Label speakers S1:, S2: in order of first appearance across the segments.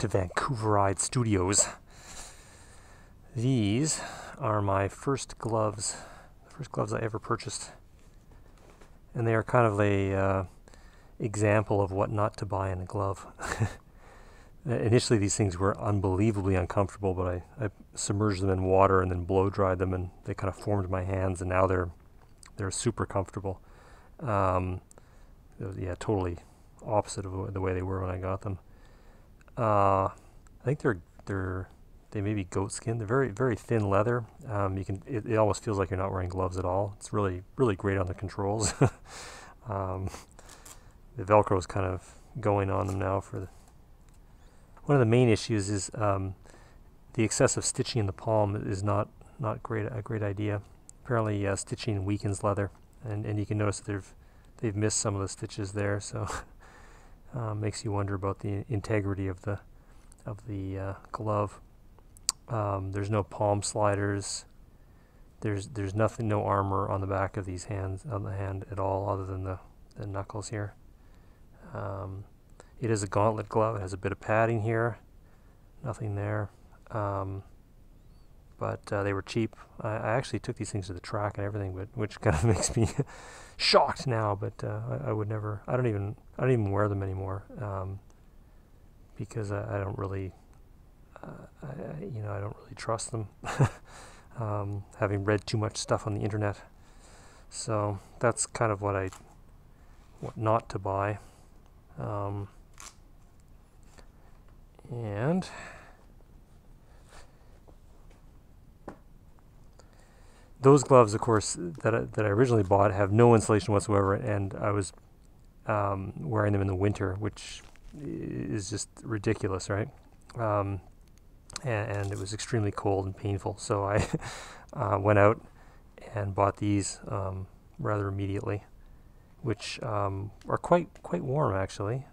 S1: to Vancouverite Studios. These are my first gloves, the first gloves I ever purchased. And they are kind of a example of what not to buy in a glove. Initially these things were unbelievably uncomfortable, but I submerged them in water and then blow dried them, and they kind of formed my hands, and now they're super comfortable. Yeah, totally opposite of the way they were when I got them. I think they may be goat skin. They're very, very thin leather. It almost feels like you're not wearing gloves at all. It's really, really great on the controls. The Velcro is kind of going on them now. One of the main issues is the excessive stitching in the palm is not a great idea. Apparently, stitching weakens leather, and you can notice that they've missed some of the stitches there, so makes you wonder about the integrity of the glove. There's no palm sliders. There's nothing, no armor on the back of these hands, on the hand at all, other than the knuckles here. It is a gauntlet glove. It has a bit of padding here. Nothing there. But they were cheap. I actually took these things to the track and everything, which kind of makes me shocked now. But I would never. I don't even wear them anymore, because I don't really. I don't really trust them. Having read too much stuff on the internet, so that's kind of what not to buy. And those gloves, of course, that I originally bought have no insulation whatsoever, and I was wearing them in the winter, which is just ridiculous, right? And it was extremely cold and painful, so I went out and bought these rather immediately, which are quite warm actually.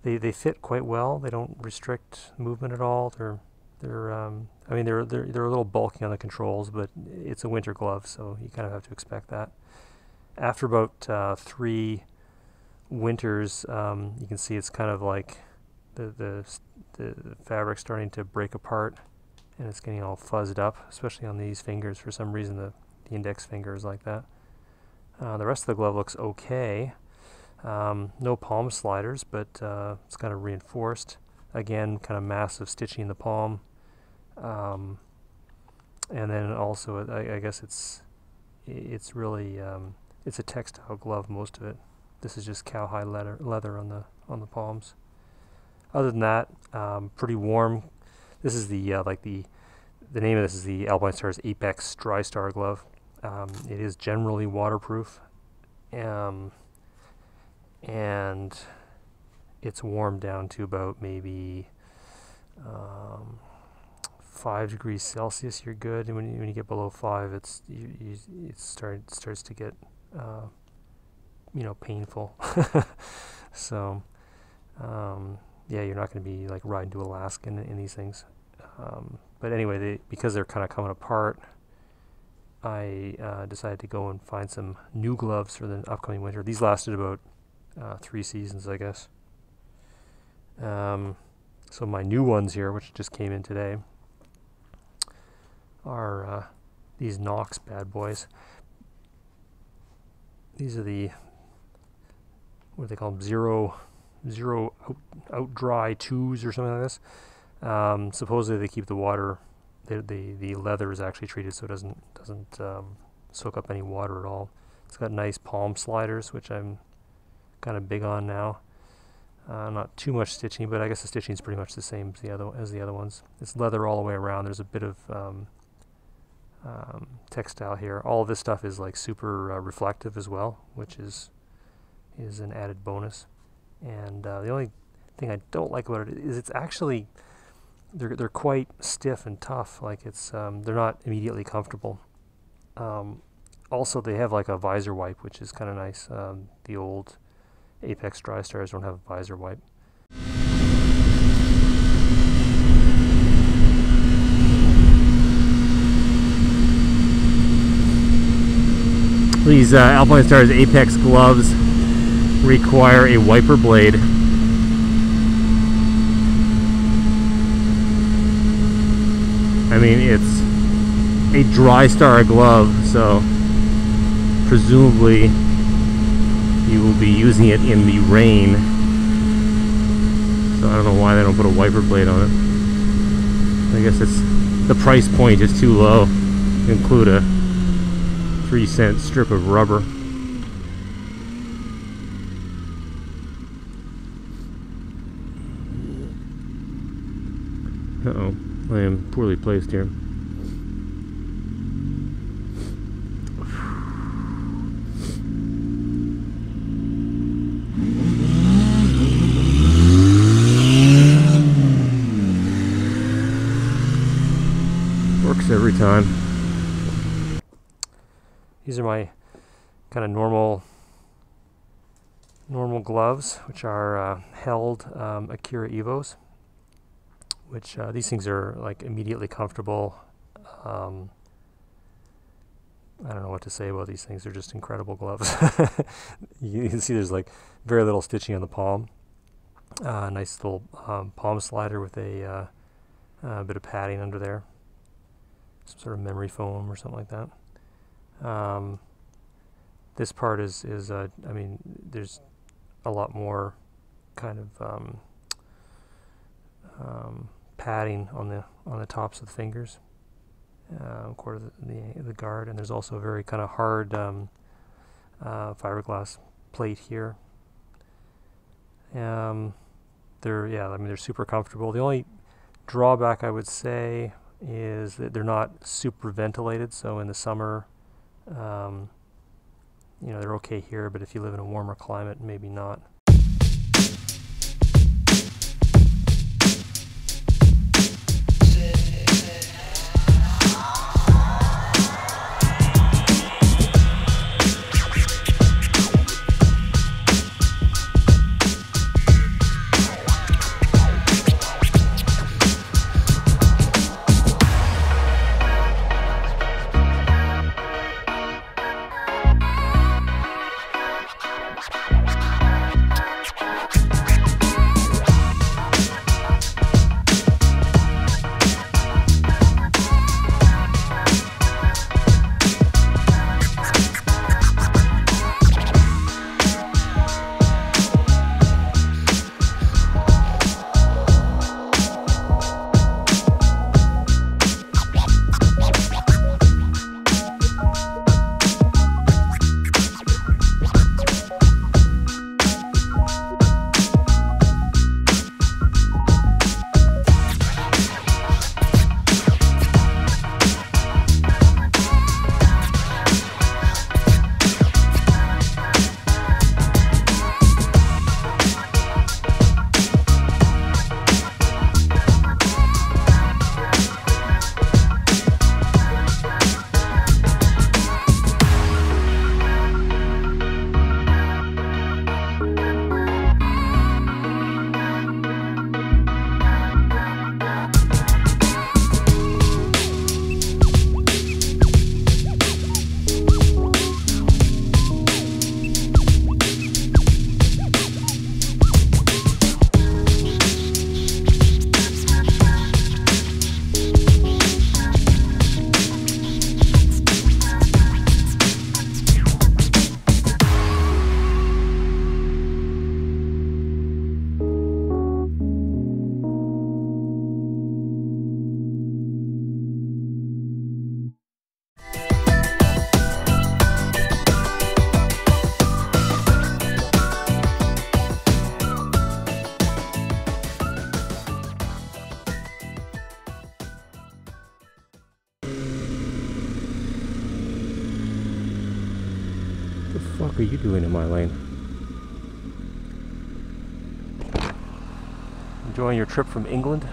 S1: They fit quite well. They don't restrict movement at all. They're a little bulky on the controls, but it's a winter glove, so you kind of have to expect that. After about 3 winters, you can see it's kind of like the fabric starting to break apart, and it's getting all fuzzed up, especially on these fingers. For some reason, the index finger is like that. The rest of the glove looks okay. No palm sliders, but it's kind of reinforced. Again, kind of massive stitching in the palm. And then also, I guess it's really it's a textile glove, most of it. This is just cowhide leather on the palms. Other than that, pretty warm. This is the name of this is the Alpinestars Apex Drystar glove. It is generally waterproof, and it's warmed down to about maybe 5 degrees Celsius. You're good, and when you get below 5, it starts to get painful. So yeah, you're not going to be like riding to Alaska in these things. But anyway, because they're kind of coming apart, I decided to go and find some new gloves for the upcoming winter. These lasted about 3 seasons, I guess. So my new ones here, which just came in today, are these Knox bad boys. These are what do they call them? Zero Outdry 2s or something like this. Supposedly they keep the water. The leather is actually treated so it doesn't soak up any water at all. It's got nice palm sliders, which I'm kind of big on now. Not too much stitching, but I guess the stitching is pretty much the same as the other ones. It's leather all the way around. There's a bit of textile here. All of this stuff is like super reflective as well, which is an added bonus. And the only thing I don't like about it is it's actually they're quite stiff and tough. Like it's they're not immediately comfortable. Also, they have like a visor wipe, which is kind of nice. The old Apex Drystars don't have a visor wipe. These Alpinestars Apex gloves require a wiper blade.
S2: mean, it's a Drystar glove, so presumably you will be using it in the rain. So I don't know why they don't put a wiper blade on it. I guess it's the price point is too low to include a 3-cent strip of rubber. Uh-oh, I am poorly placed here. Works every time.
S1: These are my kind of normal gloves, which are held Akira Evos, which these things are like immediately comfortable. I don't know what to say about these things. They're just incredible gloves. You can see there's like very little stitching on the palm. Nice little palm slider with a bit of padding under there. Some sort of memory foam or something like that. This part is I mean, there's a lot more kind of padding on the tops of the fingers, quarter of the guard, and there's also a very kind of hard fiberglass plate here. They're super comfortable. The only drawback I would say is that they're not super ventilated, so in the summer, they're okay here, but if you live in a warmer climate, maybe not.
S2: What the fuck are you doing in my lane?
S1: Enjoying your trip from England?